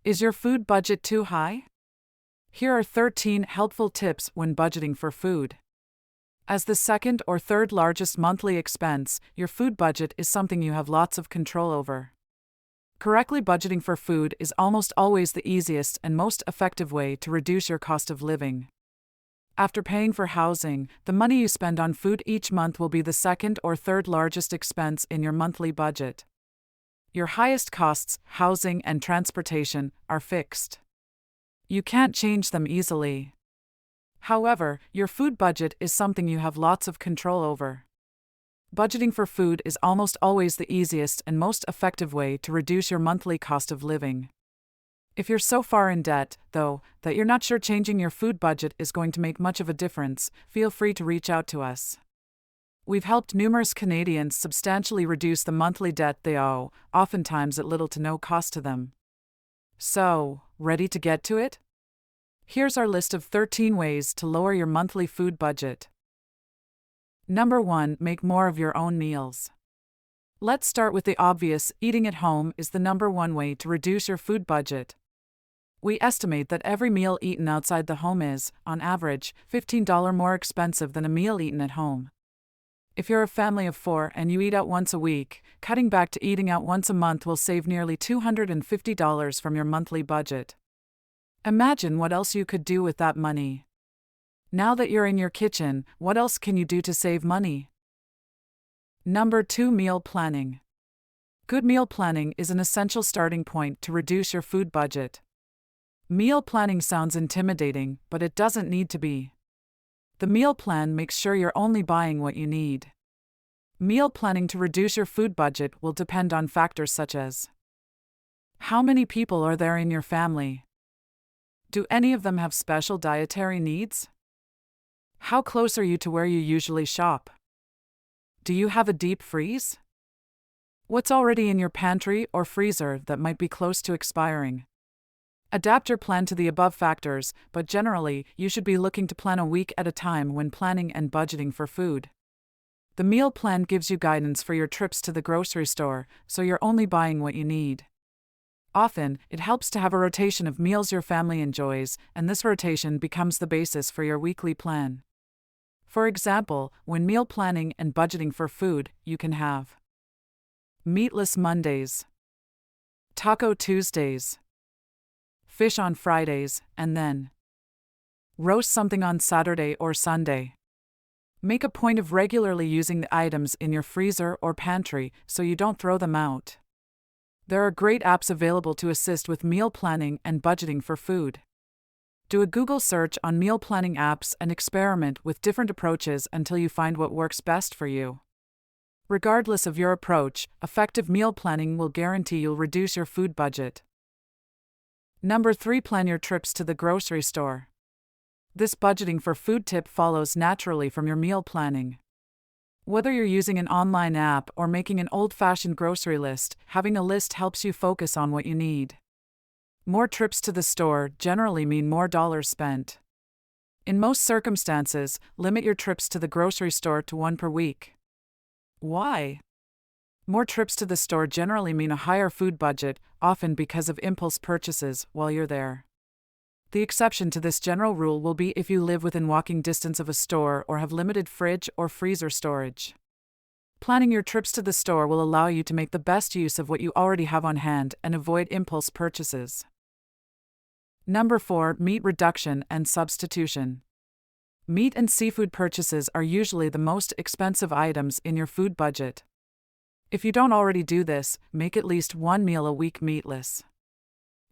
Is your food budget too high? Here are 13 helpful tips when budgeting for food. As the second or third largest monthly expense, your food budget is something you have lots of control over. Correctly budgeting for food is almost always the easiest and most effective way to reduce your cost of living. After paying for housing, the money you spend on food each month will be the second or third largest expense in your monthly budget. Your highest costs, housing and transportation, are fixed. You can't change them easily. However, your food budget is something you have lots of control over. Budgeting for food is almost always the easiest and most effective way to reduce your monthly cost of living. If you're so far in debt, though, that you're not sure changing your food budget is going to make much of a difference, feel free to reach out to us. We've helped numerous Canadians substantially reduce the monthly debt they owe, oftentimes at little to no cost to them. So, ready to get to it? Here's our list of 13 ways to lower your monthly food budget. Number 1. Make more of your own meals. Let's start with the obvious. Eating at home is the number one way to reduce your food budget. We estimate that every meal eaten outside the home is, on average, $15 more expensive than a meal eaten at home. If you're a family of 4 and you eat out once a week, cutting back to eating out once a month will save nearly $250 from your monthly budget. Imagine what else you could do with that money. Now that you're in your kitchen, what else can you do to save money? Number 2. Meal planning. Good meal planning is an essential starting point to reduce your food budget. Meal planning sounds intimidating, but it doesn't need to be. The meal plan makes sure you're only buying what you need. Meal planning to reduce your food budget will depend on factors such as: how many people are there in your family? Do any of them have special dietary needs? How close are you to where you usually shop? Do you have a deep freeze? What's already in your pantry or freezer that might be close to expiring? Adapt your plan to the above factors, but generally, you should be looking to plan a week at a time when planning and budgeting for food. The meal plan gives you guidance for your trips to the grocery store, so you're only buying what you need. Often, it helps to have a rotation of meals your family enjoys, and this rotation becomes the basis for your weekly plan. For example, when meal planning and budgeting for food, you can have meatless Mondays, Taco Tuesdays, fish on Fridays, and then roast something on Saturday or Sunday. Make a point of regularly using the items in your freezer or pantry so you don't throw them out. There are great apps available to assist with meal planning and budgeting for food. Do a Google search on meal planning apps and experiment with different approaches until you find what works best for you. Regardless of your approach, effective meal planning will guarantee you'll reduce your food budget. Number 3. Plan your trips to the grocery store. This budgeting for food tip follows naturally from your meal planning. Whether you're using an online app or making an old-fashioned grocery list, having a list helps you focus on what you need. More trips to the store generally mean more dollars spent. In most circumstances, limit your trips to the grocery store to 1 per week. Why? More trips to the store generally mean a higher food budget, often because of impulse purchases while you're there. The exception to this general rule will be if you live within walking distance of a store or have limited fridge or freezer storage. Planning your trips to the store will allow you to make the best use of what you already have on hand and avoid impulse purchases. Number 4. Meat reduction and substitution. Meat and seafood purchases are usually the most expensive items in your food budget. If you don't already do this, make at least 1 meal a week meatless.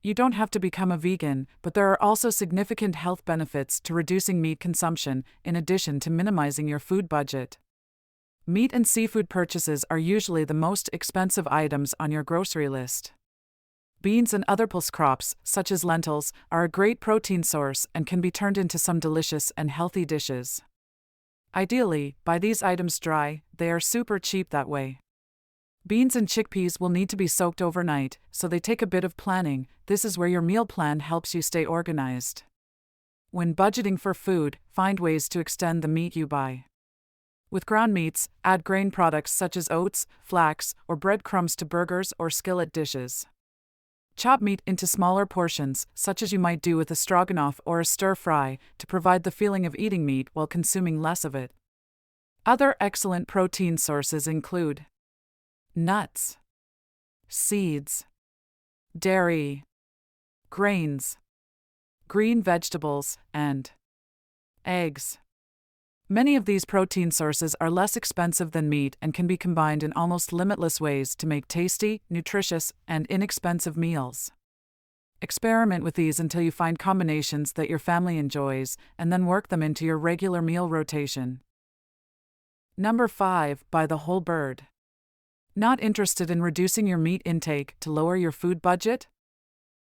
You don't have to become a vegan, but there are also significant health benefits to reducing meat consumption, in addition to minimizing your food budget. Meat and seafood purchases are usually the most expensive items on your grocery list. Beans and other pulse crops, such as lentils, are a great protein source and can be turned into some delicious and healthy dishes. Ideally, buy these items dry, they are super cheap that way. Beans and chickpeas will need to be soaked overnight, so they take a bit of planning. This is where your meal plan helps you stay organized. When budgeting for food, find ways to extend the meat you buy. With ground meats, add grain products such as oats, flax, or breadcrumbs to burgers or skillet dishes. Chop meat into smaller portions, such as you might do with a stroganoff or a stir-fry, to provide the feeling of eating meat while consuming less of it. Other excellent protein sources include nuts, seeds, dairy, grains, green vegetables, and eggs. Many of these protein sources are less expensive than meat and can be combined in almost limitless ways to make tasty, nutritious, and inexpensive meals. Experiment with these until you find combinations that your family enjoys, and then work them into your regular meal rotation. Number 5. Buy the whole bird. Not interested in reducing your meat intake to lower your food budget?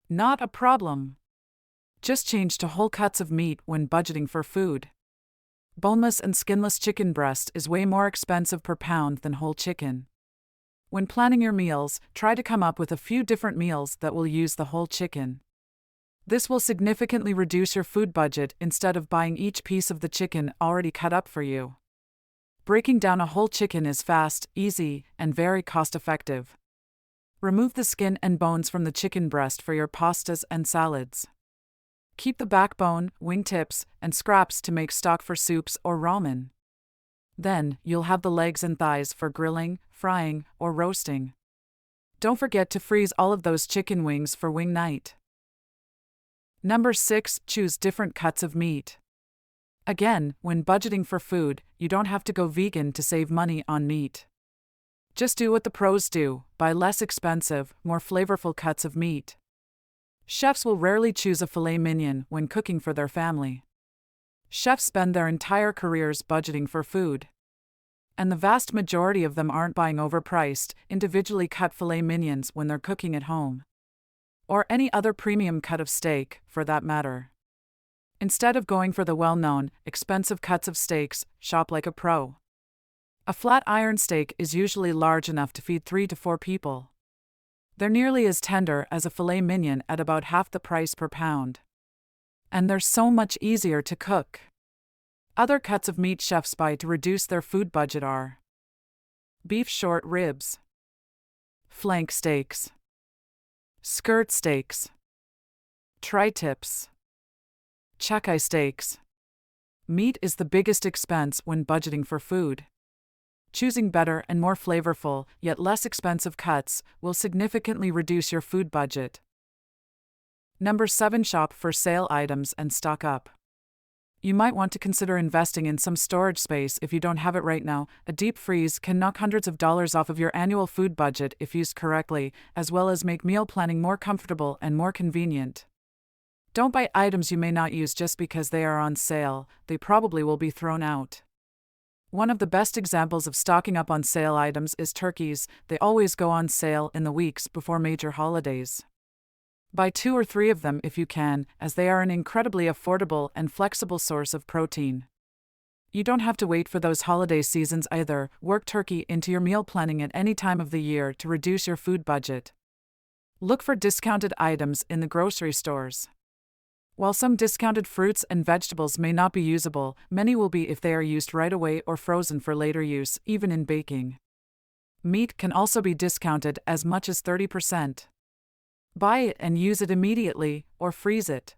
Not a problem. Just change to whole cuts of meat when budgeting for food. Boneless and skinless chicken breast is way more expensive per pound than whole chicken. When planning your meals, try to come up with a few different meals that will use the whole chicken. This will significantly reduce your food budget instead of buying each piece of the chicken already cut up for you. Breaking down a whole chicken is fast, easy, and very cost-effective. Remove the skin and bones from the chicken breast for your pastas and salads. Keep the backbone, wingtips, and scraps to make stock for soups or ramen. Then, you'll have the legs and thighs for grilling, frying, or roasting. Don't forget to freeze all of those chicken wings for wing night. Number 6. Choose different cuts of meat. Again, when budgeting for food, you don't have to go vegan to save money on meat. Just do what the pros do, buy less expensive, more flavorful cuts of meat. Chefs will rarely choose a filet mignon when cooking for their family. Chefs spend their entire careers budgeting for food. And the vast majority of them aren't buying overpriced, individually cut filet mignons when they're cooking at home. Or any other premium cut of steak, for that matter. Instead of going for the well-known, expensive cuts of steaks, shop like a pro. A flat iron steak is usually large enough to feed 3 to 4 people. They're nearly as tender as a filet mignon at about half the price per pound. And they're so much easier to cook. Other cuts of meat chefs buy to reduce their food budget are beef short ribs, flank steaks, skirt steaks, tri-tips, chuck-eye steaks. Meat is the biggest expense when budgeting for food. Choosing better and more flavorful, yet less expensive cuts will significantly reduce your food budget. Number 7. Shop for sale items and stock up. You might want to consider investing in some storage space if you don't have it right now. A deep freeze can knock hundreds of dollars off of your annual food budget if used correctly, as well as make meal planning more comfortable and more convenient. Don't buy items you may not use just because they are on sale, they probably will be thrown out. One of the best examples of stocking up on sale items is turkeys. They always go on sale in the weeks before major holidays. Buy 2 or 3 of them if you can, as they are an incredibly affordable and flexible source of protein. You don't have to wait for those holiday seasons either. Work turkey into your meal planning at any time of the year to reduce your food budget. Look for discounted items in the grocery stores. While some discounted fruits and vegetables may not be usable, many will be if they are used right away or frozen for later use, even in baking. Meat can also be discounted as much as 30%. Buy it and use it immediately, or freeze it.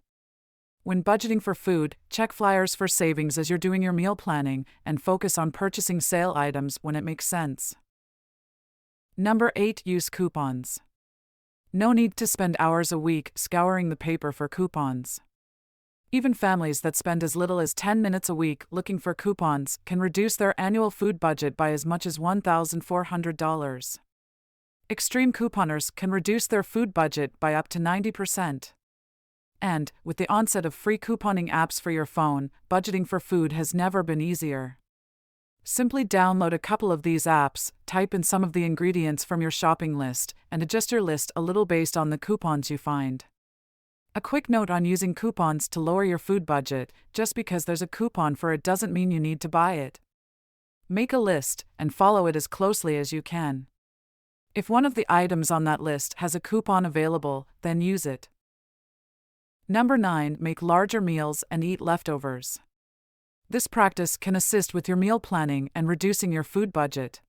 When budgeting for food, check flyers for savings as you're doing your meal planning, and focus on purchasing sale items when it makes sense. Number 8. Use coupons. No need to spend hours a week scouring the paper for coupons. Even families that spend as little as 10 minutes a week looking for coupons can reduce their annual food budget by as much as $1,400. Extreme couponers can reduce their food budget by up to 90%. And, with the onset of free couponing apps for your phone, budgeting for food has never been easier. Simply download a couple of these apps, type in some of the ingredients from your shopping list, and adjust your list a little based on the coupons you find. A quick note on using coupons to lower your food budget: just because there's a coupon for it doesn't mean you need to buy it. Make a list, and follow it as closely as you can. If one of the items on that list has a coupon available, then use it. Number 9. Make larger meals and eat leftovers. This practice can assist with your meal planning and reducing your food budget.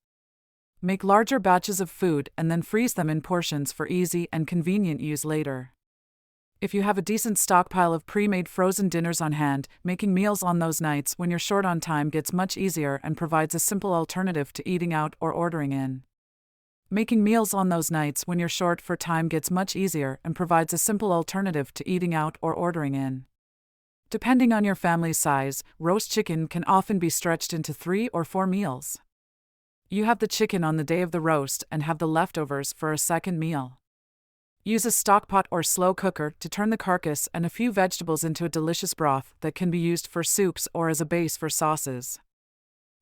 Make larger batches of food and then freeze them in portions for easy and convenient use later. If you have a decent stockpile of pre-made frozen dinners on hand, making meals on those nights when you're short on time gets much easier and provides a simple alternative to eating out or ordering in. Making meals on those nights when you're short for time gets much easier and provides a simple alternative to eating out or ordering in. Depending on your family's size, roast chicken can often be stretched into 3 or 4 meals. You have the chicken on the day of the roast and have the leftovers for a second meal. Use a stock pot or slow cooker to turn the carcass and a few vegetables into a delicious broth that can be used for soups or as a base for sauces.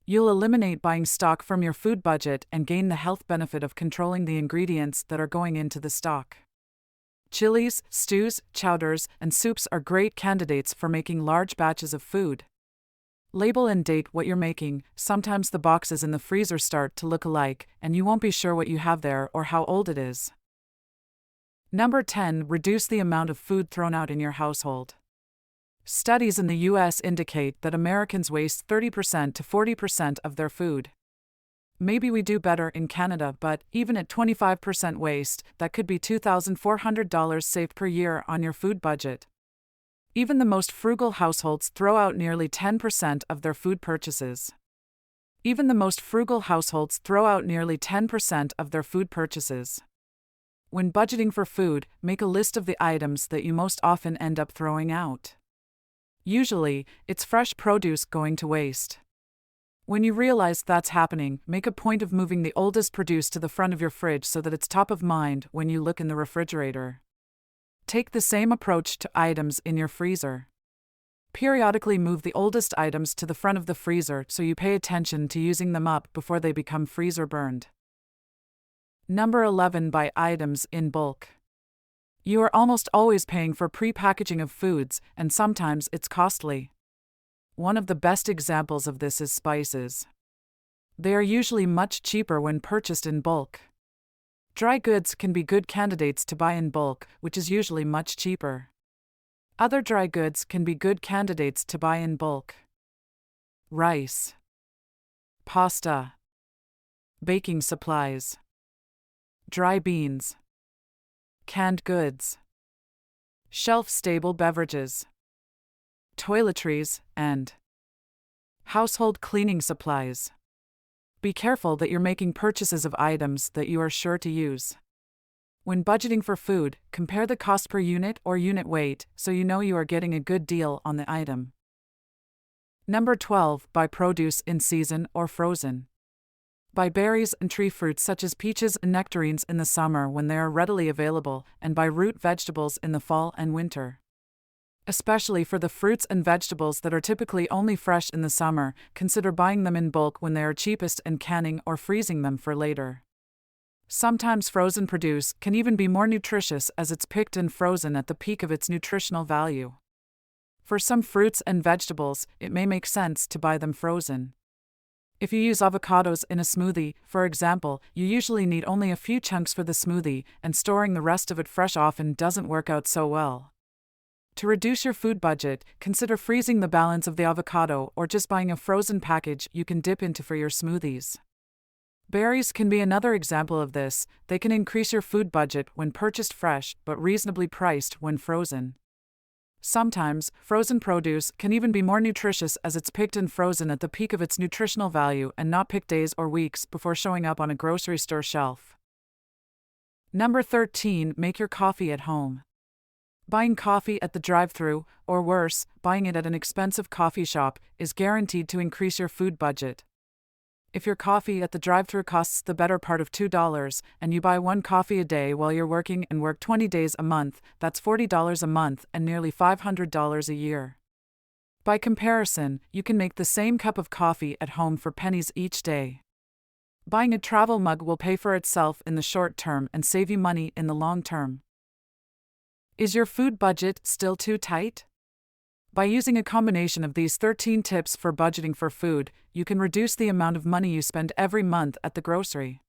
You'll eliminate buying stock from your food budget and gain the health benefit of controlling the ingredients that are going into the stock. Chilies, stews, chowders, and soups are great candidates for making large batches of food. Label and date what you're making. Sometimes the boxes in the freezer start to look alike, and you won't be sure what you have there or how old it is. Number 10. Reduce the amount of food thrown out in your household. Studies in the U.S. indicate that Americans waste 30% to 40% of their food. Maybe we do better in Canada, but even at 25% waste, that could be $2,400 saved per year on your food budget. Even the most frugal households throw out nearly 10% of their food purchases. Even the most frugal households throw out nearly 10% of their food purchases. When budgeting for food, make a list of the items that you most often end up throwing out. Usually, it's fresh produce going to waste. When you realize that's happening, make a point of moving the oldest produce to the front of your fridge so that it's top of mind when you look in the refrigerator. Take the same approach to items in your freezer. Periodically move the oldest items to the front of the freezer so you pay attention to using them up before they become freezer burned. Number 11. Buy items in bulk. You are almost always paying for pre-packaging of foods, and sometimes it's costly. One of the best examples of this is spices. They are usually much cheaper when purchased in bulk. Dry goods can be good candidates to buy in bulk, which is usually much cheaper. Other dry goods can be good candidates to buy in bulk. Rice, pasta, baking supplies, dry beans, canned goods, shelf-stable beverages, toiletries, and household cleaning supplies. Be careful that you're making purchases of items that you are sure to use. When budgeting for food, compare the cost per unit or unit weight so you know you are getting a good deal on the item. Number 12. Buy produce in season or frozen. Buy berries and tree fruits such as peaches and nectarines in the summer when they are readily available, and buy root vegetables in the fall and winter. Especially for the fruits and vegetables that are typically only fresh in the summer, consider buying them in bulk when they are cheapest and canning or freezing them for later. Sometimes frozen produce can even be more nutritious as it's picked and frozen at the peak of its nutritional value. For some fruits and vegetables, it may make sense to buy them frozen. If you use avocados in a smoothie, for example, you usually need only a few chunks for the smoothie, and storing the rest of it fresh often doesn't work out so well. To reduce your food budget, consider freezing the balance of the avocado or just buying a frozen package you can dip into for your smoothies. Berries can be another example of this. They can increase your food budget when purchased fresh, but reasonably priced when frozen. Sometimes, frozen produce can even be more nutritious as it's picked and frozen at the peak of its nutritional value and not picked days or weeks before showing up on a grocery store shelf. Number 13. Make your coffee at home. Buying coffee at the drive-thru, or worse, buying it at an expensive coffee shop, is guaranteed to increase your food budget. If your coffee at the drive-thru costs the better part of $2, and you buy one coffee a day while you're working and work 20 days a month, that's $40 a month and nearly $500 a year. By comparison, you can make the same cup of coffee at home for pennies each day. Buying a travel mug will pay for itself in the short term and save you money in the long term. Is your food budget still too tight? By using a combination of these 13 tips for budgeting for food, you can reduce the amount of money you spend every month at the grocery.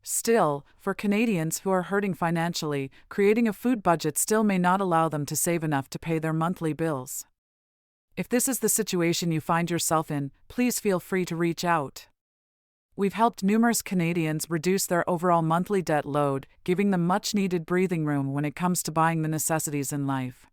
Still, for Canadians who are hurting financially, creating a food budget still may not allow them to save enough to pay their monthly bills. If this is the situation you find yourself in, please feel free to reach out. We've helped numerous Canadians reduce their overall monthly debt load, giving them much-needed breathing room when it comes to buying the necessities in life.